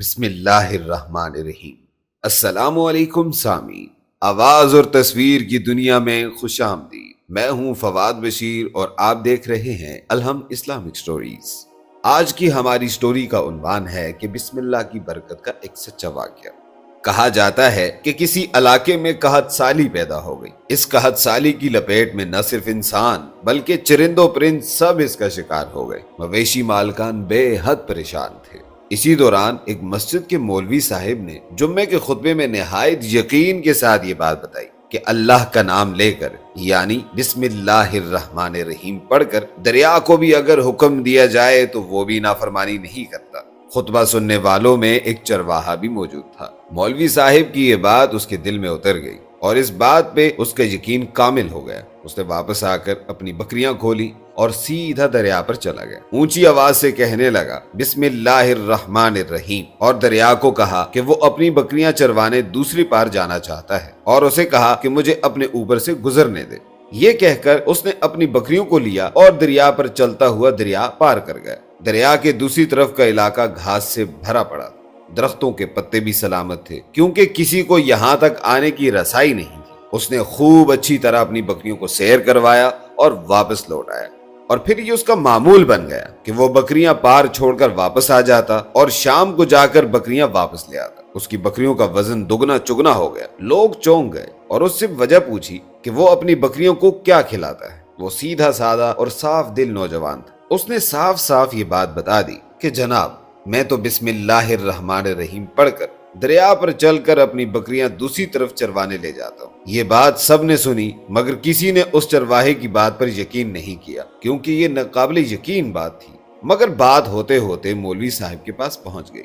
بسم اللہ الرحمن الرحیم۔ السلام علیکم سامعین، آواز اور تصویر کی دنیا میں خوش آمدید۔ میں ہوں فواد بشیر اور آپ دیکھ رہے ہیں الہم اسلامک سٹوریز۔ آج کی ہماری سٹوری کا عنوان ہے کہ بسم اللہ کی برکت کا ایک سچا واقعہ۔ کہا جاتا ہے کہ کسی علاقے میں قحط سالی پیدا ہو گئی۔ اس قحط سالی کی لپیٹ میں نہ صرف انسان بلکہ چرند و پرند سب اس کا شکار ہو گئے۔ مویشی مالکان بے حد پریشان تھے۔ اسی دوران ایک مسجد کے مولوی صاحب نے جمعے کے خطبے میں نہایت یقین کے ساتھ یہ بات بتائی کہ اللہ کا نام لے کر یعنی بسم اللہ الرحمن الرحیم پڑھ کر دریا کو بھی اگر حکم دیا جائے تو وہ بھی نافرمانی نہیں کرتا۔ خطبہ سننے والوں میں ایک چرواہا بھی موجود تھا۔ مولوی صاحب کی یہ بات اس کے دل میں اتر گئی اور اس بات پہ اس کا یقین کامل ہو گیا۔ اس نے واپس آ کر اپنی بکریاں کھولی اور سیدھا دریا پر چلا گیا۔ اونچی آواز سے کہنے لگا بسم اللہ الرحمن الرحیم اور دریا کو کہا کہ وہ اپنی بکریاں چروانے دوسری پار جانا چاہتا ہے اور اسے کہا کہ مجھے اپنے اوپر سے گزرنے دے۔ یہ کہہ کر اس نے اپنی بکریوں کو لیا اور دریا پر چلتا ہوا دریا پار کر گیا۔ دریا کے دوسری طرف کا علاقہ گھاس سے بھرا پڑا، درختوں کے پتے بھی سلامت تھے کیونکہ کسی کو یہاں تک آنے کی رسائی نہیں تھی۔ اس نے خوب اچھی طرح اپنی بکریوں کو سیر کروایا اور واپس لوٹ آیا، اور پھر یہ اس کا معمول بن گیا کہ وہ بکریاں پار چھوڑ کر واپس آ جاتا اور شام کو جا کر بکریاں واپس لے آتا۔ اس کی بکریوں کا وزن دگنا چگنا ہو گیا۔ لوگ چونک گئے اور اس سے وجہ پوچھی کہ وہ اپنی بکریوں کو کیا کھلاتا ہے۔ وہ سیدھا سادہ اور صاف دل نوجوان تھا۔ اس نے صاف صاف یہ بات بتا دی کہ جناب میں تو بسم اللہ الرحمن الرحیم پڑھ کر دریا پر چل کر اپنی بکریاں دوسری طرف چروانے لے جاتا ہوں۔ یہ بات سب نے سنی مگر کسی نے اس چرواہے کی بات پر یقین نہیں کیا کیونکہ یہ ناقابل یقین بات تھی۔ مگر بات ہوتے ہوتے مولوی صاحب کے پاس پہنچ گئی۔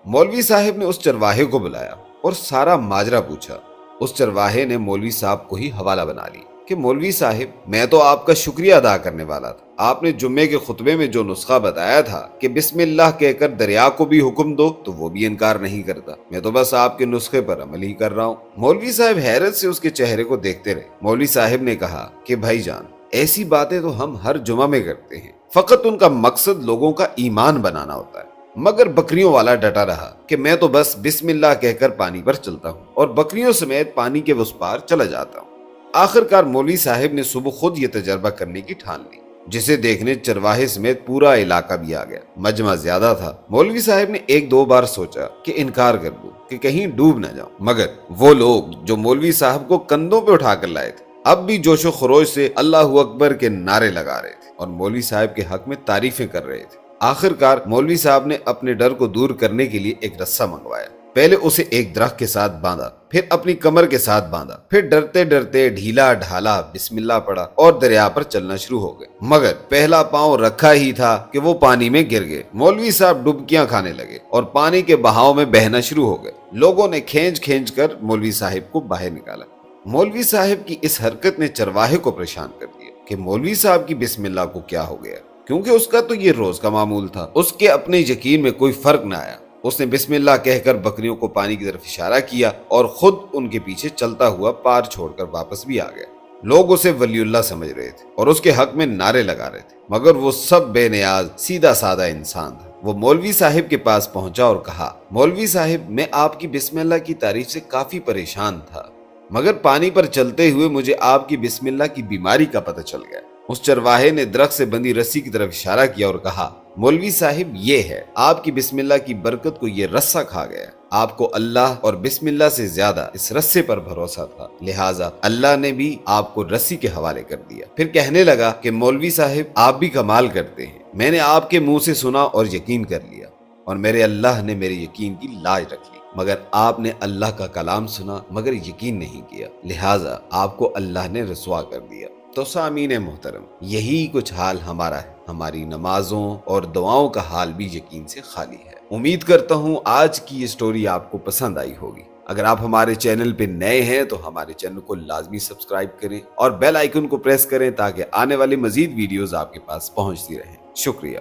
مولوی صاحب نے اس چرواہے کو بلایا اور سارا ماجرا پوچھا۔ اس چرواہے نے مولوی صاحب کو ہی حوالہ بنا لی کہ مولوی صاحب میں تو آپ کا شکریہ ادا کرنے والا تھا۔ آپ نے جمعے کے خطبے میں جو نسخہ بتایا تھا کہ بسم اللہ کہہ کر دریا کو بھی حکم دو تو وہ بھی انکار نہیں کرتا۔ میں تو بس آپ کے نسخے پر عمل ہی کر رہا ہوں۔ مولوی صاحب حیرت سے اس کے چہرے کو دیکھتے رہے۔ مولوی صاحب نے کہا کہ بھائی جان ایسی باتیں تو ہم ہر جمعہ میں کرتے ہیں، فقط ان کا مقصد لوگوں کا ایمان بنانا ہوتا ہے۔ مگر بکریوں والا ڈٹا رہا کہ میں تو بس بسم اللہ کہہ کر پانی پر چلتا ہوں اور بکریوں سمیت پانی کے اس پار چلا جاتا ہوں۔ آخرکار مولوی صاحب نے صبح خود یہ تجربہ کرنے کی ٹھان لی، جسے دیکھنے چرواہے سمیت پورا علاقہ بھی آ گیا۔ مجمع زیادہ تھا۔ مولوی صاحب نے ایک دو بار سوچا کہ انکار کر دوں کہ کہیں ڈوب نہ جاؤں، مگر وہ لوگ جو مولوی صاحب کو کندھوں پہ اٹھا کر لائے تھے اب بھی جوش و خروش سے اللہ اکبر کے نعرے لگا رہے تھے اور مولوی صاحب کے حق میں تعریفیں کر رہے تھے۔ آخرکار مولوی صاحب نے اپنے ڈر کو دور کرنے کے لیے ایک رسہ منگوایا۔ پہلے اسے ایک درخت کے ساتھ باندھا، پھر اپنی کمر کے ساتھ باندھا، پھر ڈرتے ڈرتے ڈھیلا ڈھالا بسم اللہ پڑھا اور دریا پر چلنا شروع ہو گئے۔ مگر پہلا پاؤں رکھا ہی تھا کہ وہ پانی میں گر گئے۔ مولوی صاحب ڈبکیاں کھانے لگے اور پانی کے بہاؤ میں بہنا شروع ہو گئے۔ لوگوں نے کھینچ کھینچ کر مولوی صاحب کو باہر نکالا۔ مولوی صاحب کی اس حرکت نے چرواہے کو پریشان کر دیا کہ مولوی صاحب کی بسم اللہ کو کیا ہو گیا، کیونکہ اس کا تو یہ روز کا معمول تھا۔ اس کے اپنے یقین میں کوئی فرق نہ آیا۔ اس نے بسم اللہ کہہ کر بکریوں کو پانی کی طرف اشارہ کیا اور خود ان کے پیچھے چلتا ہوا پار چھوڑ کر واپس بھی آ گیا۔ لوگ اسے ولی اللہ سمجھ رہے تھے اور اس کے حق میں نعرے لگا رہے تھے، مگر وہ سب بے نیاز سیدھا سادہ انسان تھا۔ وہ مولوی صاحب کے پاس پہنچا اور کہا مولوی صاحب میں آپ کی بسم اللہ کی تعریف سے کافی پریشان تھا، مگر پانی پر چلتے ہوئے مجھے آپ کی بسم اللہ کی بیماری کا پتہ چل گیا۔ اس چرواہے نے درخت سے بندھی رسی کی طرف اشارہ کیا اور کہا مولوی صاحب یہ ہے آپ کی بسم اللہ کی برکت کو یہ رسہ کھا گیا۔ آپ کو اللہ اور بسم اللہ سے زیادہ اس رسے پر بھروسہ تھا، لہٰذا اللہ نے بھی آپ کو رسی کے حوالے کر دیا۔ پھر کہنے لگا کہ مولوی صاحب آپ بھی کمال کرتے ہیں، میں نے آپ کے منہ سے سنا اور یقین کر لیا اور میرے اللہ نے میرے یقین کی لاج رکھ لی، مگر آپ نے اللہ کا کلام سنا مگر یقین نہیں کیا، لہٰذا آپ کو اللہ نے رسوا کر دیا۔ تو سامعین محترم یہی کچھ حال ہمارا ہے۔ ہماری نمازوں اور دعاؤں کا حال بھی یقین سے خالی ہے۔ امید کرتا ہوں آج کی یہ سٹوری آپ کو پسند آئی ہوگی۔ اگر آپ ہمارے چینل پہ نئے ہیں تو ہمارے چینل کو لازمی سبسکرائب کریں اور بیل آئیکن کو پریس کریں تاکہ آنے والی مزید ویڈیوز آپ کے پاس پہنچتی رہیں۔ شکریہ۔